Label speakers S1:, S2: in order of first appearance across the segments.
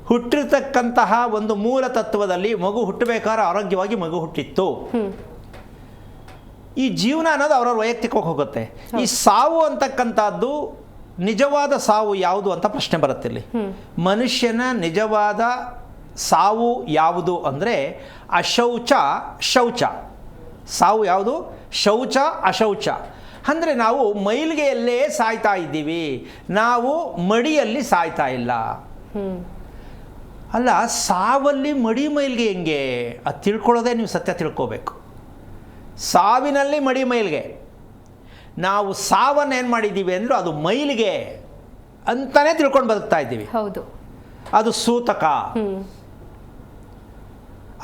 S1: ಹುಟ್ಟಿರ್ತಕ್ಕಂತಹ ಒಂದು ಮೂಲ ತತ್ವದಲ್ಲಿ ಮಗು ಹುಟ್ಟಬೇಕಾದ್ರೆ ಆರೋಗ್ಯವಾಗಿ ಮಗು ಹುಟ್ಟಿತ್ತು. ಈ ಜೀವನ ಅನ್ನೋದು ಅವರವ್ರ ವೈಯಕ್ತಿಕವಾಗಿ ಹೋಗುತ್ತೆ. ಈ ಸಾವು ಅಂತಕ್ಕಂಥದ್ದು ನಿಜವಾದ ಸಾವು ಯಾವುದು ಅಂತ ಪ್ರಶ್ನೆ ಬರುತ್ತಿಲ್ಲಿ. ಮನುಷ್ಯನ ನಿಜವಾದ ಸಾವು ಯಾವುದು ಅಂದರೆ ಅಶೌಚ ಶೌಚ. ಸಾವು ಯಾವುದು? ಶೌಚ ಅಶೌಚ. ಅಂದರೆ ನಾವು ಮೈಲಿಗೆಯಲ್ಲೇ ಸಾಯ್ತಾ ಇದ್ದೀವಿ, ನಾವು ಮಡಿಯಲ್ಲಿ ಸಾಯ್ತಾ ಇಲ್ಲ. ಅಲ್ಲ, ಸಾವಲ್ಲಿ ಮಡಿ ಮೈಲಿಗೆ ಹೆಂಗೆ ಅದು ತಿಳ್ಕೊಳ್ಳೋದೇ ನೀವು ಸತ್ಯ ತಿಳ್ಕೋಬೇಕು. ಸಾವಿನಲ್ಲಿ ಮಡಿ ಮೈಲಿಗೆ. ನಾವು ಸಾವನ್ನು ಏನು ಮಾಡಿದ್ದೀವಿ ಅಂದರೆ ಅದು ಮೈಲಿಗೆ ಅಂತಲೇ ತಿಳ್ಕೊಂಡು ಬದುಕ್ತಾ ಇದ್ದೀವಿ.
S2: ಹೌದು,
S1: ಅದು ಸೂತಕ.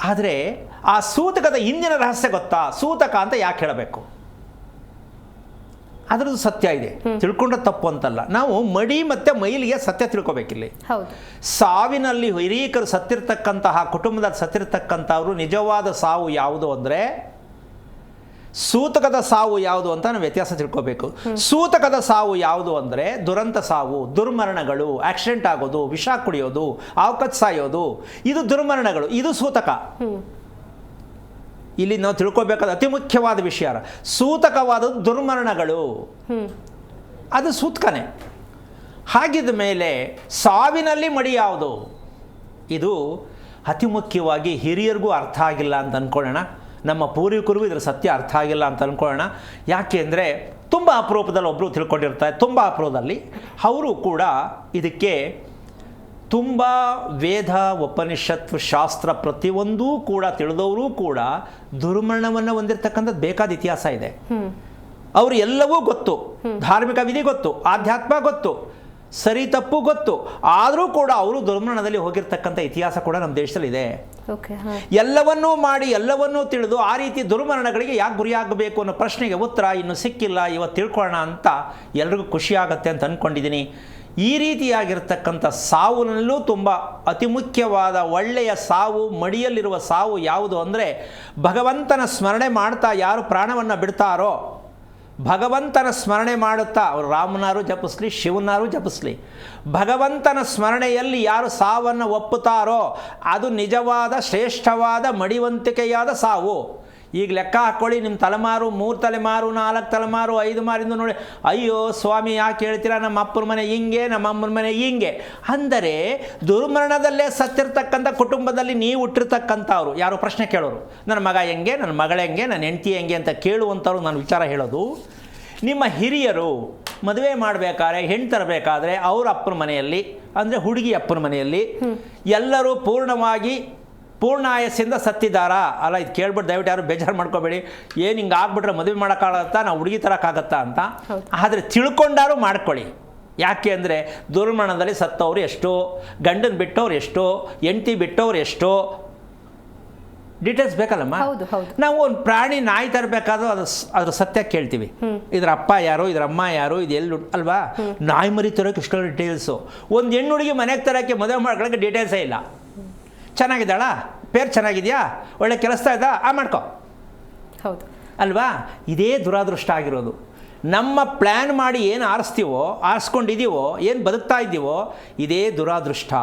S1: ಆದರೆ ಆ ಸೂತಕದ ಹಿಂದಿನ ರಹಸ್ಯ ಗೊತ್ತಾ? ಸೂತಕ ಅಂತ ಯಾಕೆ ಹೇಳಬೇಕು? ಅದರದ್ದು ಸತ್ಯ ಇದೆ, ತಿಳ್ಕೊಂಡ್ರೆ ತಪ್ಪು ಅಂತಲ್ಲ. ನಾವು ಮಡಿ ಮತ್ತು ಮೈಲಿಗೆ ಸತ್ಯ ತಿಳ್ಕೊಬೇಕಿಲ್ಲಿ. ಸಾವಿನಲ್ಲಿ ಹಿರೀಕರು ಸತ್ತಿರ್ತಕ್ಕಂತಹ ಕುಟುಂಬದಲ್ಲಿ ಸತ್ತಿರ್ತಕ್ಕಂಥವ್ರು ನಿಜವಾದ ಸಾವು ಯಾವುದು ಅಂದರೆ ಸೂತಕದ ಸಾವು ಯಾವುದು ಅಂತ ನಾವು ವ್ಯತ್ಯಾಸ ತಿಳ್ಕೋಬೇಕು. ಸೂತಕದ ಸಾವು ಯಾವುದು ಅಂದರೆ ದುರಂತ ಸಾವು, ದುರ್ಮರಣಗಳು, ಆಕ್ಸಿಡೆಂಟ್ ಆಗೋದು, ವಿಷ ಕುಡಿಯೋದು, ಅವಕತ್ ಸಾಯೋದು, ಇದು ದುರ್ಮರಣಗಳು. ಇದು ಸೂತಕ. ಇಲ್ಲಿ ನಾವು ತಿಳ್ಕೊಬೇಕಾದ ಅತಿ ಮುಖ್ಯವಾದ ವಿಷಯ, ಸೂತಕವಾದದ್ದು ದುರ್ಮರಣಗಳು, ಅದು ಸೂತಕನೇ. ಹಾಗಿದ ಮೇಲೆ ಸಾವಿನಲ್ಲಿ ಮಡಿ ಯಾವುದು? ಇದು ಅತಿ ಮುಖ್ಯವಾಗಿ ಹಿರಿಯರಿಗೂ ಅರ್ಥ ಆಗಿಲ್ಲ ಅಂತ ಅಂದ್ಕೊಳ್ಳೋಣ, ನಮ್ಮ ಪೂರ್ವಿಕರಿಗೂ ಇದರ ಸತ್ಯ ಅರ್ಥ ಆಗಿಲ್ಲ ಅಂತ ಅಂದ್ಕೊಳ್ಳೋಣ. ಯಾಕೆ ಅಂದರೆ ತುಂಬ ಅಪರೂಪದಲ್ಲಿ ಒಬ್ಬರು ತಿಳ್ಕೊಂಡಿರ್ತಾರೆ, ತುಂಬ ಅಪರೂಪದಲ್ಲಿ ಅವರು ಕೂಡ ಇದಕ್ಕೆ ತುಂಬ ವೇದ ಉಪನಿಷತ್ತು ಶಾಸ್ತ್ರ ಪ್ರತಿಯೊಂದೂ ಕೂಡ ತಿಳಿದವರು ಕೂಡ ದುರ್ಮರಣವನ್ನು ಹೊಂದಿರತಕ್ಕಂಥದ್ದು ಬೇಕಾದ ಇತಿಹಾಸ ಇದೆ. ಅವರು ಎಲ್ಲವೂ ಗೊತ್ತು, ಧಾರ್ಮಿಕ ವಿಧಿ ಗೊತ್ತು, ಆಧ್ಯಾತ್ಮ ಗೊತ್ತು, ಸರಿ ತಪ್ಪು ಗೊತ್ತು, ಆದರೂ ಕೂಡ ಅವರು ದುರ್ಮರಣದಲ್ಲಿ ಹೋಗಿರ್ತಕ್ಕಂಥ ಇತಿಹಾಸ ಕೂಡ ನಮ್ಮ ದೇಶದಲ್ಲಿ ಇದೆ. ಎಲ್ಲವನ್ನೂ ಮಾಡಿ ಎಲ್ಲವನ್ನೂ ತಿಳಿದು ಆ ರೀತಿ ದುರ್ಮರಣಗಳಿಗೆ ಯಾಕೆ ಗುರಿಯಾಗಬೇಕು ಅನ್ನೋ ಪ್ರಶ್ನೆಗೆ ಉತ್ತರ ಇನ್ನೂ ಸಿಕ್ಕಿಲ್ಲ. ಇವತ್ತು ತಿಳ್ಕೊಳ್ಳೋಣ ಅಂತ ಎಲ್ರಿಗೂ ಖುಷಿಯಾಗತ್ತೆ ಅಂತ ಅಂದ್ಕೊಂಡಿದ್ದೀನಿ. ಈ ರೀತಿಯಾಗಿರ್ತಕ್ಕಂಥ ಸಾವುನಲ್ಲೂ ತುಂಬ ಅತಿ ಮುಖ್ಯವಾದ ಒಳ್ಳೆಯ ಸಾವು, ಮಡಿಯಲ್ಲಿರುವ ಸಾವು ಯಾವುದು ಅಂದರೆ ಭಗವಂತನ ಸ್ಮರಣೆ ಮಾಡ್ತಾ ಯಾರು ಪ್ರಾಣವನ್ನು ಬಿಡ್ತಾರೋ, ಭಗವಂತನ ಸ್ಮರಣೆ ಮಾಡುತ್ತಾ ಅವರು ರಾಮನಾರು ಜಪಿಸ್ಲಿ, ಶಿವನಾರು ಜಪಿಸ್ಲಿ, ಭಗವಂತನ ಸ್ಮರಣೆಯಲ್ಲಿ ಯಾರು ಸಾವನ್ನು ಒಪ್ಪುತ್ತಾರೋ ಅದು ನಿಜವಾದ ಶ್ರೇಷ್ಠವಾದ ಮಡಿವಂತಿಕೆಯಾದ ಸಾವು. ಈಗ ಲೆಕ್ಕ ಹಾಕ್ಕೊಳ್ಳಿ, ನಿಮ್ಮ ತಲೆಮಾರು 3 ತಲೆಮಾರು 4 ತಲೆಮಾರು 5 ಮಾರಿಂದ ನೋಡಿ, ಅಯ್ಯೋ ಸ್ವಾಮಿ ಯಾಕೆ ಹೇಳ್ತೀರಾ, ನಮ್ಮ ಅಪ್ಪನ ಮನೆ ಹಿಂಗೆ, ನಮ್ಮ ಅಮ್ಮನ ಮನೆ ಹಿಂಗೆ ಅಂದರೆ ದುರ್ಮರಣದಲ್ಲೇ ಸತ್ತಿರ್ತಕ್ಕಂಥ ಕುಟುಂಬದಲ್ಲಿ ನೀವು ಹುಟ್ಟಿರ್ತಕ್ಕಂಥವ್ರು ಯಾರು ಪ್ರಶ್ನೆ ಕೇಳೋರು, ನನ್ನ ಮಗ ಹೆಂಗೆ, ನನ್ನ ಮಗಳ ಹೆಂಗೆ, ನನ್ನ ಹೆಂಡತಿ ಹೆಂಗೆ ಅಂತ ಕೇಳುವಂಥವ್ರು ನಾನು ವಿಚಾರ ಹೇಳೋದು. ನಿಮ್ಮ ಹಿರಿಯರು ಮದುವೆ ಮಾಡಬೇಕಾದ್ರೆ ಹೆಣ್ಣು ತರಬೇಕಾದ್ರೆ ಅವ್ರ ಅಪ್ಪನ ಮನೆಯಲ್ಲಿ ಅಂದರೆ ಹುಡುಗಿ ಅಪ್ಪನ ಮನೆಯಲ್ಲಿ ಎಲ್ಲರೂ ಪೂರ್ಣಾಯಸ್ಸಿಂದ ಸತ್ತಿದ್ದಾರಾ? ಅಲ್ಲ, ಇದು ಕೇಳ್ಬಿಟ್ಟು ದಯವಿಟ್ಟು ಯಾರು ಬೇಜಾರು ಮಾಡ್ಕೋಬೇಡಿ, ಏನು ಹಿಂಗೆ ಆಗ್ಬಿಟ್ರೆ ಮದುವೆ ಮಾಡೋಕ್ಕಾಗತ್ತಾ, ನಾವು ಹುಡುಗಿ ತರೋಕ್ಕಾಗತ್ತಾ ಅಂತ. ಆದರೆ ತಿಳ್ಕೊಂಡಾರು ಮಾಡ್ಕೊಳ್ಳಿ. ಯಾಕೆ ಅಂದರೆ ದುರ್ಮರಣದಲ್ಲಿ ಸತ್ತವ್ರು ಎಷ್ಟೋ, ಗಂಡನ ಬಿಟ್ಟವ್ರು ಎಷ್ಟೋ, ಹೆಂಡತಿ ಬಿಟ್ಟವ್ರು ಎಷ್ಟೋ, ಡೀಟೇಲ್ಸ್ ಬೇಕಲ್ಲಮ್ಮ. ನಾವು ಒಂದು ಪ್ರಾಣಿ ನಾಯಿ ತರಬೇಕಾದ್ರೂ ಅದ್ರ ಸತ್ಯ ಕೇಳ್ತೀವಿ, ಇದ್ರ ಅಪ್ಪ ಯಾರು, ಇದ್ರ ಅಮ್ಮ ಯಾರು, ಇದು ಎಲ್ಲಿ ಅಲ್ವಾ. ನಾಯಿ ಮರಿ ತರೋಕೆ ಇಷ್ಟೋ ಡೀಟೇಲ್ಸು. ಒಂದು ಹೆಣ್ಣು ಹುಡುಗಿ ಮನೆಗೆ ತರೋಕ್ಕೆ ಮದುವೆ ಮಾಡ್ಕೊಳ್ಳೋಕ್ಕೆ ಡೀಟೇಲ್ಸೇ ಇಲ್ಲ. ಚೆನ್ನಾಗಿದ್ದಾಳಾ, ಪೇರ್ ಚೆನ್ನಾಗಿದೆಯಾ, ಒಳ್ಳೆ ಕೆಲಸ ಇದ್ದ, ಮಾಡ್ಕೊ,
S2: ಹೌದು
S1: ಅಲ್ವಾ. ಇದೇ ದುರಾದೃಷ್ಟ ಆಗಿರೋದು. ನಮ್ಮ ಪ್ಲ್ಯಾನ್ ಮಾಡಿ ಏನು ಆರಿಸ್ತೀವೋ, ಆರಿಸ್ಕೊಂಡಿದ್ದೀವೋ, ಏನು ಬದುಕ್ತಾ ಇದ್ದೀವೋ, ಇದೇ ದುರಾದೃಷ್ಟ.